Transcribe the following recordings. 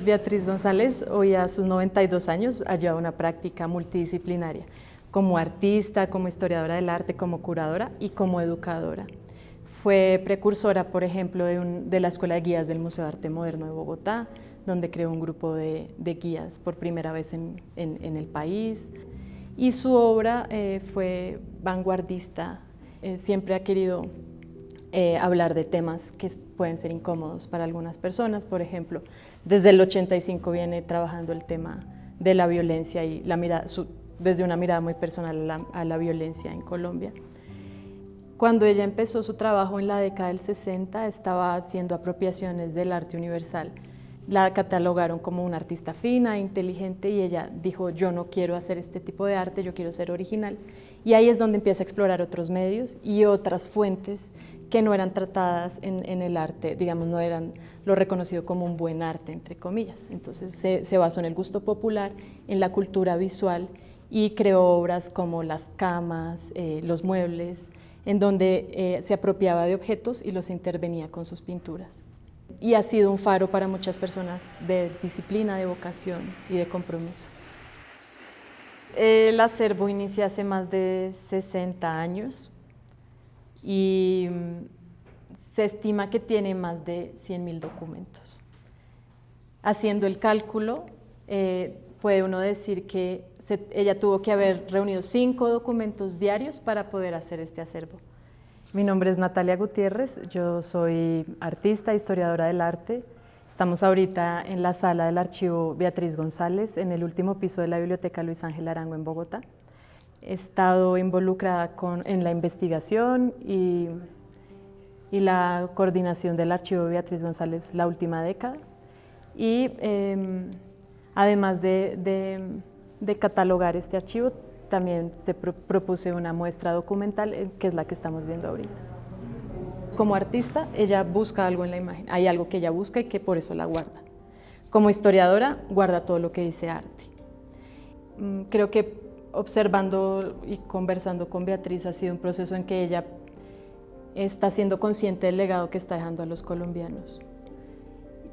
Beatriz González, hoy a sus 92 años, ha llevado una práctica multidisciplinaria, como artista, como historiadora del arte, como curadora y como educadora. Fue precursora, por ejemplo, de la Escuela de Guías del Museo de Arte Moderno de Bogotá, donde creó un grupo de guías por primera vez en el país. Y su obra fue vanguardista, siempre ha querido hablar de temas que pueden ser incómodos para algunas personas. Por ejemplo, desde el 85 viene trabajando el tema de la violencia y desde una mirada muy personal a la violencia en Colombia. Cuando ella empezó su trabajo en la década del 60, estaba haciendo apropiaciones del arte universal. La catalogaron como una artista fina, inteligente, y ella dijo: yo no quiero hacer este tipo de arte, yo quiero ser original. Y ahí es donde empieza a explorar otros medios y otras fuentes que no eran tratadas en el arte, digamos, no eran lo reconocido como un buen arte, entre comillas. Entonces se basó en el gusto popular, en la cultura visual, y creó obras como las camas, los muebles, en donde se apropiaba de objetos y los intervenía con sus pinturas. Y ha sido un faro para muchas personas de disciplina, de vocación y de compromiso. El acervo inicia hace más de 60 años y se estima que tiene más de 100.000 documentos. Haciendo el cálculo, puede uno decir que ella tuvo que haber reunido 5 documentos diarios para poder hacer este acervo. Mi nombre es Natalia Gutiérrez, yo soy artista, historiadora del arte. Estamos ahorita en la sala del archivo Beatriz González, en el último piso de la Biblioteca Luis Ángel Arango en Bogotá. He estado involucrada en la investigación y la coordinación del archivo Beatriz González la última década. Y además de catalogar este archivo, también se propuse una muestra documental, que es la que estamos viendo ahorita. Como artista, ella busca algo en la imagen, hay algo que ella busca y que por eso la guarda. Como historiadora, guarda todo lo que dice arte. Creo que observando y conversando con Beatriz ha sido un proceso en que ella está siendo consciente del legado que está dejando a los colombianos.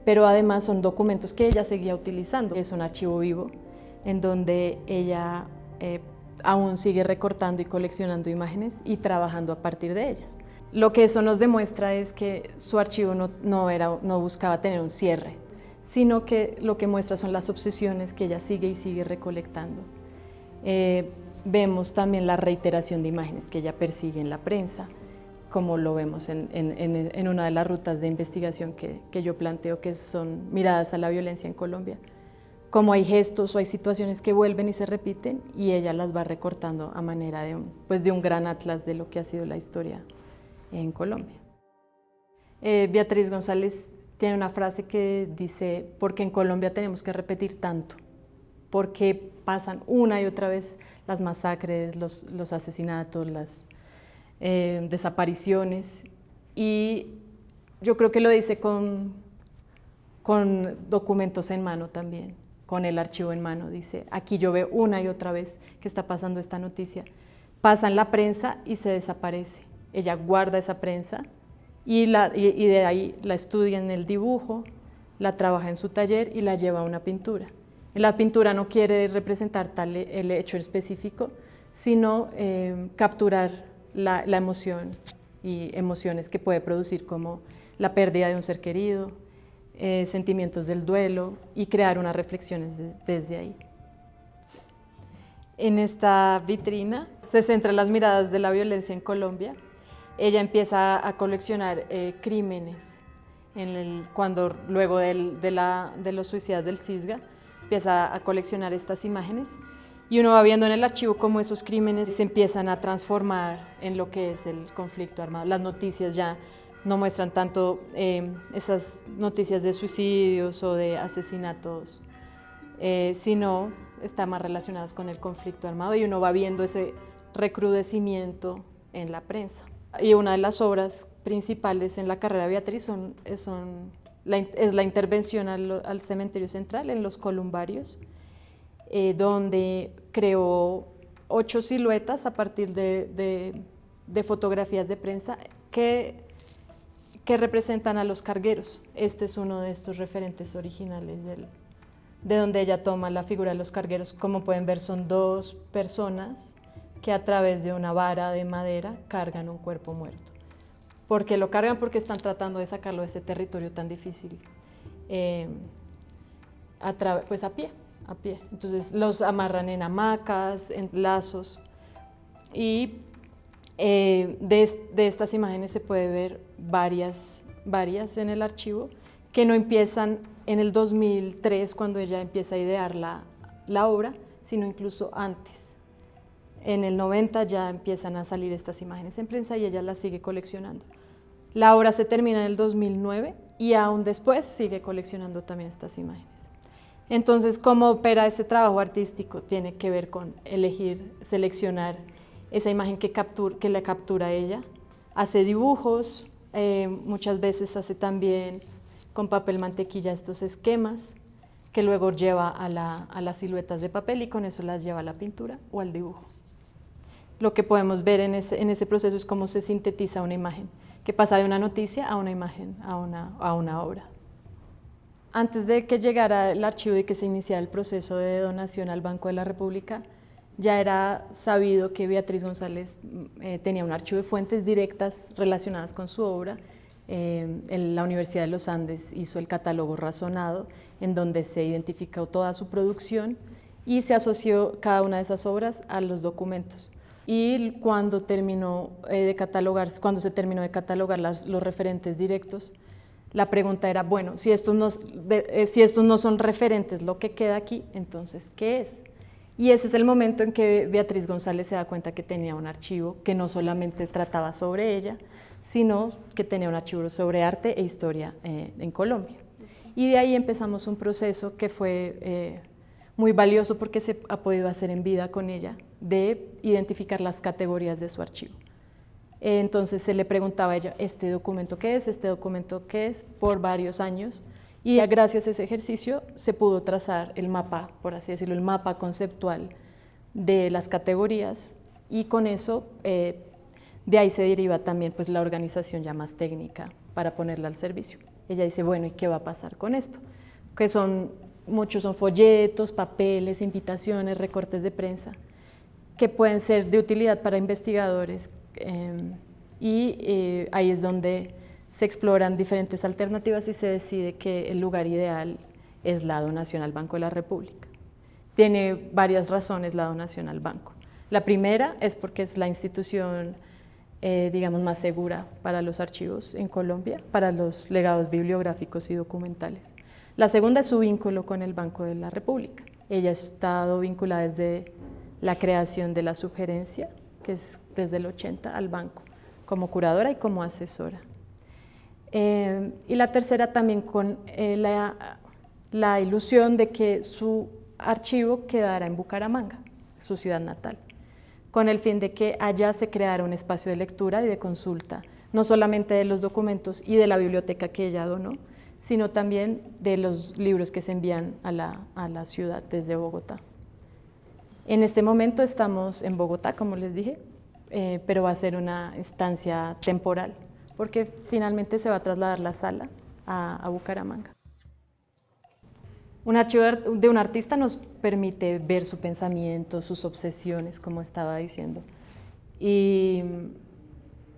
Pero además son documentos que ella seguía utilizando. Es un archivo vivo en donde ella aún sigue recortando y coleccionando imágenes y trabajando a partir de ellas. Lo que eso nos demuestra es que su archivo no buscaba tener un cierre, sino que lo que muestra son las obsesiones que ella sigue y sigue recolectando. Vemos también la reiteración de imágenes que ella persigue en la prensa, como lo vemos en una de las rutas de investigación que yo planteo, que son miradas a la violencia en Colombia. Como hay gestos o hay situaciones que vuelven y se repiten, y ella las va recortando a manera de un gran atlas de lo que ha sido la historia en Colombia. Beatriz González tiene una frase que dice: porque en Colombia tenemos que repetir tanto, porque pasan una y otra vez las masacres, los asesinatos, las desapariciones, y yo creo que lo dice con documentos en mano también, con el archivo en mano. Dice: aquí yo veo una y otra vez que está pasando esta noticia, pasa en la prensa y se desaparece. Ella guarda esa prensa y de ahí la estudia en el dibujo, la trabaja en su taller y la lleva a una pintura. La pintura no quiere representar el hecho específico, sino capturar la emoción y emociones que puede producir, como la pérdida de un ser querido, sentimientos del duelo, y crear unas reflexiones desde ahí. En esta vitrina se centran las miradas de la violencia en Colombia. Ella empieza a coleccionar crímenes cuando luego de los suicidas del Cisga, empieza a coleccionar estas imágenes, y uno va viendo en el archivo cómo esos crímenes se empiezan a transformar en lo que es el conflicto armado. Las noticias ya no muestran tanto esas noticias de suicidios o de asesinatos, sino están más relacionadas con el conflicto armado, y uno va viendo ese recrudecimiento en la prensa. Y una de las obras principales en la carrera de Beatriz es la intervención al cementerio central, en los columbarios, donde creó 8 siluetas a partir de fotografías de prensa que representan a los cargueros. Este es uno de estos referentes originales de donde ella toma la figura de los cargueros. Como pueden ver, son dos personas que a través de una vara de madera cargan un cuerpo muerto. ¿Por qué lo cargan? Porque están tratando de sacarlo de ese territorio tan difícil, pues a pie. Entonces los amarran en hamacas, en lazos, y de estas imágenes se puede ver varias en el archivo, que no empiezan en el 2003 cuando ella empieza a idear la obra, sino incluso antes. En el 90 ya empiezan a salir estas imágenes en prensa y ella las sigue coleccionando. La obra se termina en el 2009 y aún después sigue coleccionando también estas imágenes. Entonces, ¿cómo opera ese trabajo artístico? Tiene que ver con elegir, seleccionar esa imagen que la captura ella. Hace dibujos, muchas veces hace también con papel mantequilla estos esquemas, que luego lleva a las siluetas de papel y con eso las lleva a la pintura o al dibujo. Lo que podemos ver en ese proceso es cómo se sintetiza una imagen, que pasa de una noticia a una imagen, a una obra. Antes de que llegara el archivo y que se iniciara el proceso de donación al Banco de la República, ya era sabido que Beatriz González tenía un archivo de fuentes directas relacionadas con su obra. En la Universidad de los Andes hizo el catálogo razonado, en donde se identificó toda su producción y se asoció cada una de esas obras a los documentos. Y cuando se terminó de catalogar los referentes directos, la pregunta era, bueno, si estos no son referentes lo que queda aquí, entonces, ¿qué es? Y ese es el momento en que Beatriz González se da cuenta que tenía un archivo que no solamente trataba sobre ella, sino que tenía un archivo sobre arte e historia en Colombia. Y de ahí empezamos un proceso que fue muy valioso porque se ha podido hacer en vida con ella, de identificar las categorías de su archivo. Entonces se le preguntaba a ella, ¿este documento qué es? ¿Este documento qué es? Por varios años. Y gracias a ese ejercicio se pudo trazar el mapa, por así decirlo, el mapa conceptual de las categorías, y con eso de ahí se deriva también pues, la organización ya más técnica para ponerla al servicio. Ella dice, bueno, ¿y qué va a pasar con esto? Que muchos son folletos, papeles, invitaciones, recortes de prensa, que pueden ser de utilidad para investigadores, y ahí es donde se exploran diferentes alternativas y se decide que el lugar ideal es la donación al Banco de la República. Tiene varias razones la donación al banco. La primera es porque es la institución, digamos, más segura para los archivos en Colombia, para los legados bibliográficos y documentales. La segunda es su vínculo con el Banco de la República. Ella ha estado vinculada desde la creación de la Subgerencia, que es desde el 80 al banco, como curadora y como asesora. Y la tercera también con la ilusión de que su archivo quedara en Bucaramanga, su ciudad natal, con el fin de que allá se creara un espacio de lectura y de consulta, no solamente de los documentos y de la biblioteca que ella donó, sino también de los libros que se envían a la ciudad desde Bogotá. En este momento estamos en Bogotá, como les dije, pero va a ser una estancia temporal, porque finalmente se va a trasladar la sala a Bucaramanga. Un archivo de un artista nos permite ver su pensamiento, sus obsesiones, como estaba diciendo, y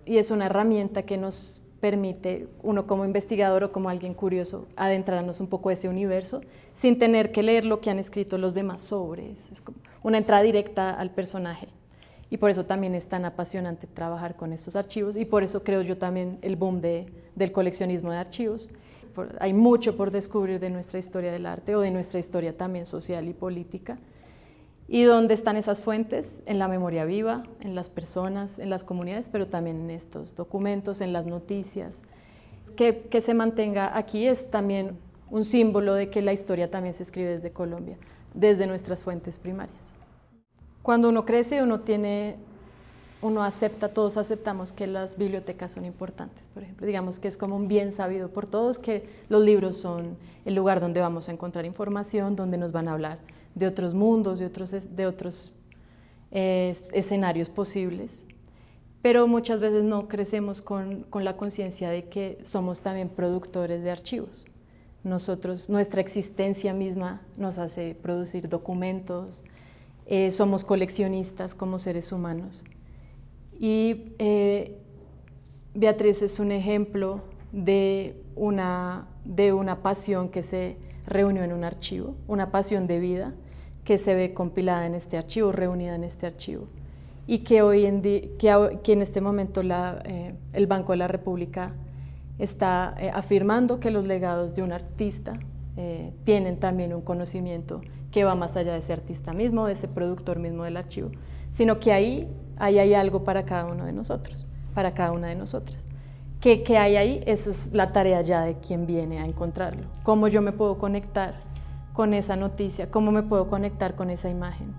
es una herramienta que nos permite, uno como investigador o como alguien curioso, adentrarnos un poco a ese universo sin tener que leer lo que han escrito los demás sobre. Es como una entrada directa al personaje. Y por eso también es tan apasionante trabajar con estos archivos y por eso creo yo también el boom del coleccionismo de archivos. Hay mucho por descubrir de nuestra historia del arte o de nuestra historia también social y política. ¿Y dónde están esas fuentes? En la memoria viva, en las personas, en las comunidades, pero también en estos documentos, en las noticias. Que se mantenga aquí es también un símbolo de que la historia también se escribe desde Colombia, desde nuestras fuentes primarias. Cuando uno crece, uno acepta, todos aceptamos que las bibliotecas son importantes, por ejemplo. Digamos que es como un bien sabido por todos que los libros son el lugar donde vamos a encontrar información, donde nos van a hablar de otros mundos, de otros escenarios posibles. Pero muchas veces no crecemos con la conciencia de que somos también productores de archivos, Nuestra existencia misma nos hace producir documentos, somos coleccionistas como seres humanos. Y Beatriz es un ejemplo de una pasión que se reunió en un archivo, una pasión de vida que se ve compilada en este archivo, reunida en este archivo, y que que en este momento el Banco de la República está afirmando que los legados de un artista tienen también un conocimiento que va más allá de ese artista mismo, de ese productor mismo del archivo, sino que ahí hay algo para cada uno de nosotros, para cada una de nosotras. ¿Qué hay ahí? Eso es la tarea ya de quien viene a encontrarlo. ¿Cómo yo me puedo conectar con esa noticia? ¿Cómo me puedo conectar con esa imagen?